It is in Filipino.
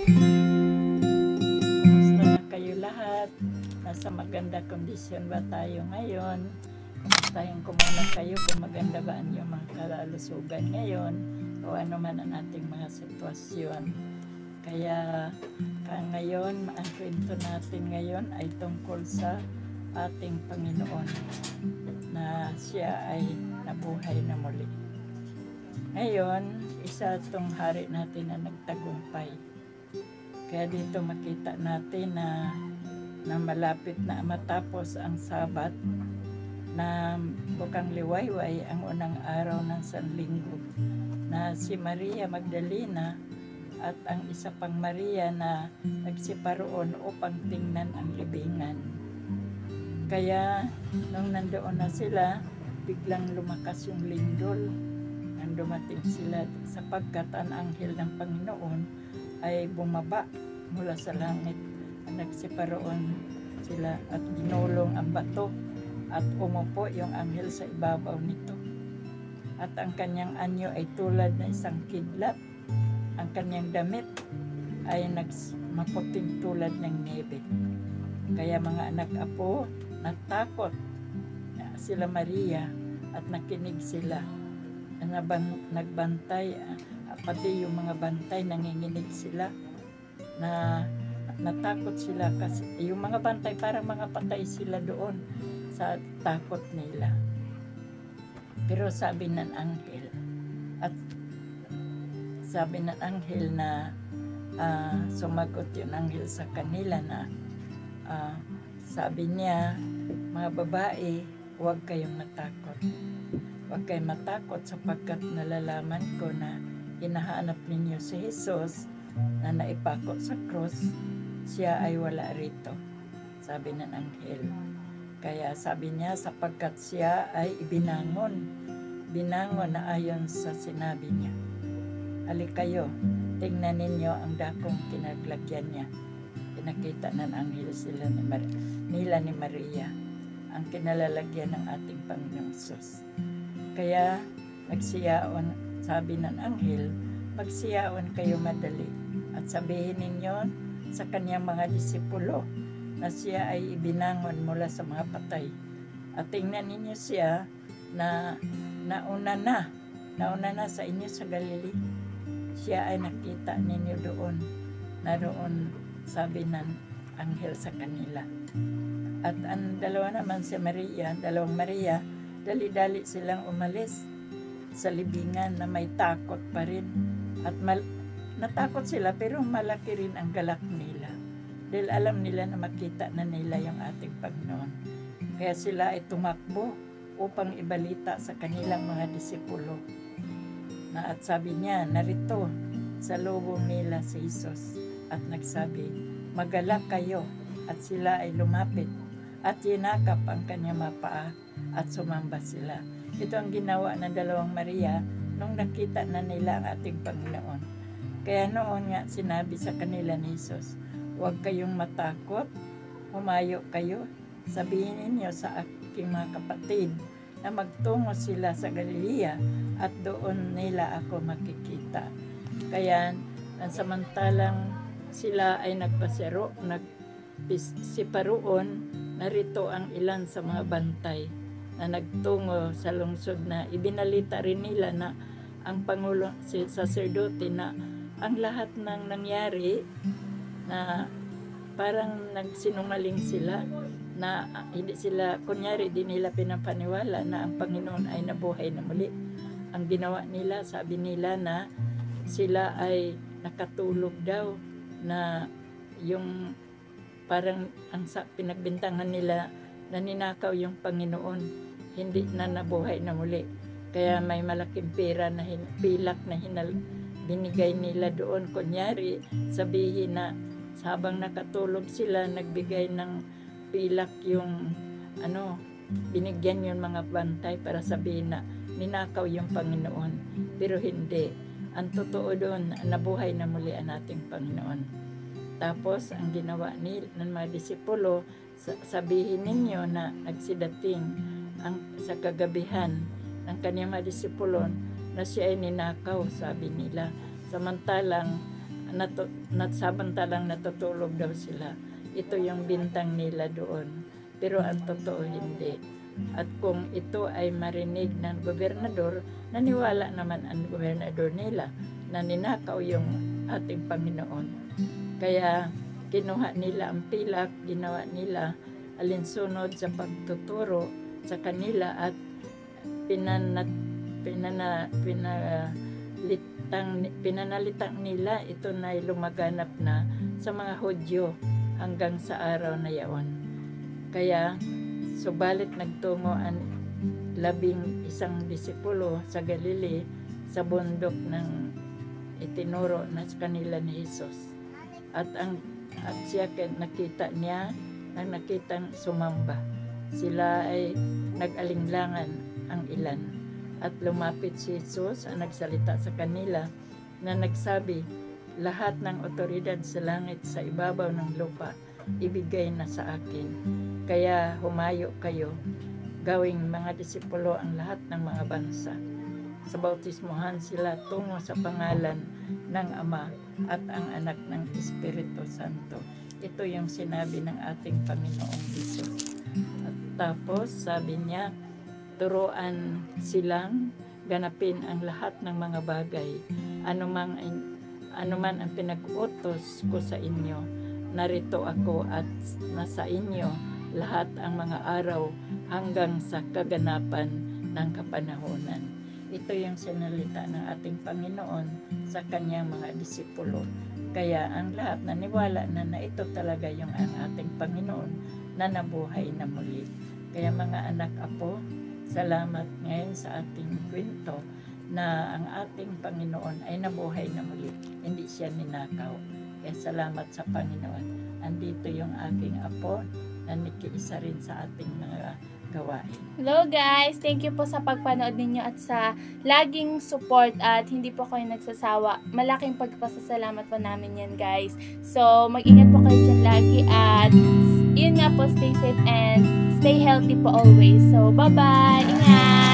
Kumusta na kayo lahat? Nasa maganda kondisyon ba tayo ngayon? Kumustahin ko muna kayo kung maganda ba ang inyong mga kalusugan ngayon o ano man ang ating mga sitwasyon. Kaya ngayon, ang kwento natin ngayon ay tungkol sa ating Panginoon na siya ay nabuhay na muli. Ngayon, isa itong hari natin na nagtagumpay. Kaya dito makita natin na malapit na matapos ang Sabat, na bukang liwayway ang unang araw ng Sanlinggo, na si Maria Magdalena at ang isa pang Maria na nagsiparoon upang tingnan ang libingan. Kaya nung nandoon na sila, biglang lumakas yung lindol nang dumating sila, sapagkat ang anghel ng Panginoon ay bumaba mula sa langit. Nagsiparoon sila at ginulong ang bato at umupo yung anghel sa ibabaw nito. At ang kanyang anyo ay tulad ng isang kidlat. Ang kanyang damit ay maputing tulad ng nebe. Kaya mga anak apo, natakot sila Maria at nakinig sila. Nagbantay, pati yung mga bantay nanginginig sila, na natakot sila kasi yung mga bantay parang mga patay sila doon sa takot nila. Pero sabi ng anghel na sumagot yung anghel sa kanila na sabi niya, mga babae, huwag kayong matakot. Huwag kayong matakot sapagkat nalalaman ko na hinahanap ninyo si Jesus na naipako sa cross. Siya ay wala rito, sabi ng anghel. Kaya sabi niya, sapagkat siya ay binangon na ayon sa sinabi niya. Halika kayo, tingnan ninyo ang dakong kinaglagyan niya. Pinakita ng anghel sila nila ni Maria ang kinalalagyan ng ating Panginoong Hesus. Kaya nagsiyaon, sabi ng anghel, magsiyaon kayo madali at sabihin ninyo sa kanyang mga disipulo na siya ay ibinangon mula sa mga patay. At tingnan ninyo siya na nauna na sa inyo sa Galilee. Siya ay nakita ninyo doon, naroon, sabi ng anghel sa kanila. At ang dalawa naman, si Maria, dalawang Maria, dali-dali silang umalis sa libingan na may takot pa rin. At natakot sila pero malaki rin ang galak nila. Dahil alam nila na makita na nila yung ating Panginoon. Kaya sila ay tumakbo upang ibalita sa kanilang mga disipulo. At sabi niya, narito sa lubong nila si Jesus. At nagsabi, magalak kayo. At sila ay lumapit at yinakap ang kanyang mga paa at sumamba sila. Ito ang ginawa ng dalawang Maria nung nakita na nila ang ating Panginoon. Kaya noon nga sinabi sa kanila ni Jesus, huwag kayong matakot, humayo kayo, sabihin ninyo sa aking mga kapatid na magtungo sila sa Galilea at doon nila ako makikita. Kaya samantalang sila ay nagsiparoon, narito ang ilan sa mga bantay na nagtungo sa lungsod na ibinalita rin nila na ang Pangulo, si saserdote, na ang lahat ng nangyari na parang nagsinungaling sila, na hindi sila, kunyari di nila pinapaniwala na ang Panginoon ay nabuhay na muli. Ang ginawa nila, sabi nila na sila ay nakatulog daw, na yung parang ang pinagbintangan nila na ninakaw yung Panginoon, hindi na nabuhay na muli. Kaya may malaking pera na pilak na binigay nila doon. Kunyari, sabihin na habang nakatulog sila, nagbigay ng pilak yung binigyan yung mga bantay para sabihin na ninakaw yung Panginoon. Pero hindi. Ang totoo doon, nabuhay na muli ang ating Panginoon. Tapos, ang ginawa ng mga disipulo, sabihin ninyo na nagsidating sa kagabihan ng kanyang mga disipulo na siya ay ninakaw, sabi nila. Samantalang samantalang natutulog daw sila. Ito yung bintang nila doon. Pero ang totoo hindi. At kung ito ay marinig ng gobernador, naniwala naman ang gobernador nila na ninakaw yung ating Panginoon. Kaya kinuha nila ang pilak, ginawa nila alinsunod sa pagtuturo sa kanila at pinanalitang nila ito na lumaganap na sa mga Hudyo hanggang sa araw na yaon. Kaya subalit nagtungo ang 11 disipulo sa Galilee sa bundok ng itinuro na sa kanila ni Jesus. At siya nakita niya ang nakitang sumamba. Sila ay nag-alinglangan ang ilan. At lumapit si Jesus ang nagsalita sa kanila na nagsabi, lahat ng otoridad sa langit sa ibabaw ng lupa ibigay na sa akin. Kaya humayo kayo, gawing mga disipulo ang lahat ng mga bansa. Sa bautismohan sila tungo sa pangalan ng Ama at ang Anak ng Espiritu Santo. Ito yung sinabi ng ating Panginoong Jesus. At tapos sabi niya, turuan silang ganapin ang lahat ng mga bagay. Anuman ang pinag-utos ko sa inyo, narito ako at nasa inyo lahat ang mga araw hanggang sa kaganapan ng kapanahunan. Ito yung sinalita ng ating Panginoon sa kanyang mga disipulo. Kaya ang lahat naniwala na ito talaga yung ang ating Panginoon na nabuhay na muli. Kaya mga anak apo, salamat ngayon sa ating kwento na ang ating Panginoon ay nabuhay na muli. Hindi siya ninakaw. Kaya salamat sa Panginoon. Andito yung aking apo na nakiisa rin sa ating mga gawain. Hello guys! Thank you po sa pagpanood ninyo at sa laging support at hindi po kayo nagsasawa. Malaking pagpasasalamat po namin yan guys. So, mag-ingat po kayo dyan lagi at yun nga po, stay safe and stay healthy po always. So, bye-bye! Ingat!